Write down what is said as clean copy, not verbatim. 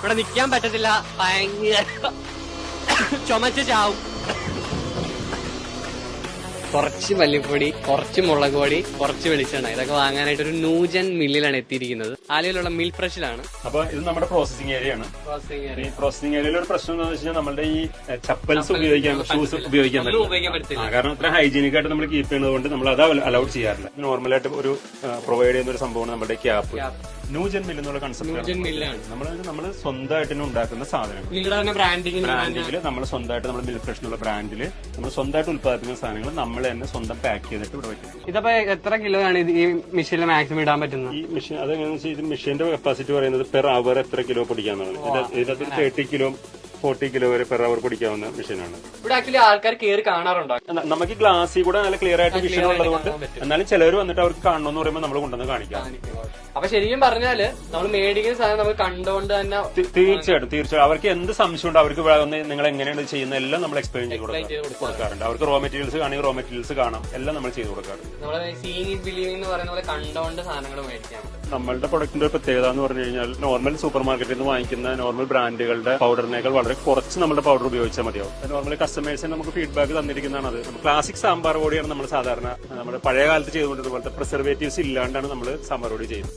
ഇവിടെ നിക്കാൻ പറ്റത്തില്ല, ഭയങ്കര ചുമച്ച് ചാവും. കുറച്ച് മല്ലിപ്പൊടി, കുറച്ച് മുളക് പൊടി, കുറച്ച് വെളിച്ചെണ്ണ, ഇതൊക്കെ വാങ്ങാനായിട്ട് ഒരു നൂജൻ മില്ലിലാണ് എത്തിയിരിക്കുന്നത്. ആലയിലുള്ള മിൽ ഫ്രഷിലാണ്. അപ്പൊ ഇത് നമ്മുടെ പ്രോസസിംഗ് ഏരിയ ആണ്. ഈ പ്രോസസിംഗ് ഏരിയയിൽ ഒരു പ്രശ്നം എന്താണെന്ന് വെച്ചാൽ നമ്മുടെ ഈ ചപ്പൽസ് ഉപയോഗിക്കാൻ, ഷൂസ് ഉപയോഗിക്കാൻ പറ്റില്ല. കാരണം ഇത്ര ഹൈജീനിക് ആയിട്ട് നമ്മൾ കീപ്പ് ചെയ്യുന്നത് കൊണ്ട് നമ്മൾ അത് അലൗഡ് ചെയ്യാറില്ല. നോർമലായിട്ട് ഒരു പ്രൊവൈഡ് ചെയ്യുന്ന ഒരു സംഭവമാണ് നമ്മുടെ ക്യാപ്പ്. ന്യൂജൻ മിൽ എന്നുള്ള കൺസെപ്റ്റ് നമ്മൾ സ്വന്തമായിട്ട് തന്നെ ഉണ്ടാക്കുന്ന സാധനങ്ങൾ. ബ്രാൻഡിങ്ങിൽ നമ്മൾ സ്വന്തമായിട്ട് നമ്മുടെ മിൽ ഫ്രഷ് എന്നുള്ള ബ്രാൻഡിൽ നമ്മൾ സ്വന്തമായിട്ട് ഉത്പാദിപ്പിക്കുന്ന സാധനങ്ങൾ നമ്മൾ തന്നെ സ്വന്തം പാക്ക് ചെയ്തിട്ട് ഇവിടെ വയ്ക്കും. ഇതപ്പോ എത്ര കിലോ ആണ് ഈ മെഷീനിൽ മാക്സിമം ഇടാൻ പറ്റുന്നത്? ഈ മെഷീൻ അതെങ്ങനെയാണെന്ന് വെച്ചാൽ ഇത് മെഷീന്റെ കപ്പാസിറ്റി പറയുന്നത് പെർ അവർ എത്ര കിലോ പൊടിക്കാന്നാണ്. ഇതിനകത്ത് 30 കിലോ 40 കിലോ വരെ പെർ അവർ പൊടിക്കാവുന്ന മെഷീനാണ്. ഇവിടെ ആക്ച്വലി ആൾക്കാർ കയറി കാണാറുണ്ടോ? നമുക്ക് ഗ്ലാസ്സിൽ കൂടെ നല്ല ക്ലിയർ ആയിട്ട് വിഷൻ ഉള്ളതുകൊണ്ട്, എന്നാലും ചിലർ വന്നിട്ട് അവർക്ക് കാണണമെന്ന് പറയുമ്പോൾ നമ്മൾ കൊണ്ടുവന്ന് കാണിക്കാം. അപ്പൊ ശരിക്കും പറഞ്ഞാല് നമ്മൾ മേടിക്കുന്ന സാധനം നമ്മൾ കണ്ടുകൊണ്ട് തന്നെ തീർച്ചയായിട്ടും അവർക്ക് എന്ത് സംശയം ഉണ്ട് അവർക്ക് ഇവിടെ വന്ന് നിങ്ങൾ എങ്ങനെയാണ് ചെയ്യുന്നത് എല്ലാം നമ്മൾ എക്സ്പ്ലെയിൻ ചെയ്ത് കൊടുക്കാറുണ്ട്. അവർക്ക് റോ മെറ്റീരിയൽസ് കാണുമെങ്കിൽ റോ മെറ്റീരിയൽസ് കാണാം, എല്ലാം നമ്മൾ ചെയ്ത് കൊടുക്കാറുണ്ട്. നമ്മള് സീയിങ് ഇറ്റ് ബിലീവിംഗ് എന്ന് പറയുന്ന പോലെ കണ്ടുകൊണ്ട് സാധനങ്ങൾ മേടിക്കാം. നമ്മളുടെ പ്രൊഡക്റ്റിന്റെ ഒരു പ്രത്യേകത എന്ന് പറഞ്ഞു കഴിഞ്ഞാൽ നോർമൽ സൂപ്പർ മാർക്കറ്റിൽ നിന്ന് വാങ്ങിക്കുന്ന നോർമൽ ബ്രാൻഡുകളുടെ പൗഡറിനേക്കാൾ വളരെ കുറച്ച് നമ്മുടെ പൗഡർ ഉപയോഗിച്ചാൽ മതിയാവും. നോർമലി കസ്റ്റമേഴ്സിന് നമുക്ക് ഫീഡ്ബാക്ക് തന്നിരിക്കുന്നതാണ് അത്. ക്ലാസിക് സാമ്പാർ പൊടിയാണ് നമ്മൾ സാധാരണ നമ്മുടെ പഴയ കാലത്ത് ചെയ്തുകൊണ്ടിരുന്ന പോലത്തെ പ്രിസർവേറ്റീവ്സ് ഇല്ലാണ്ടാണ് നമ്മൾ സാമ്പാർ പൊടി ചെയ്യുന്നത്.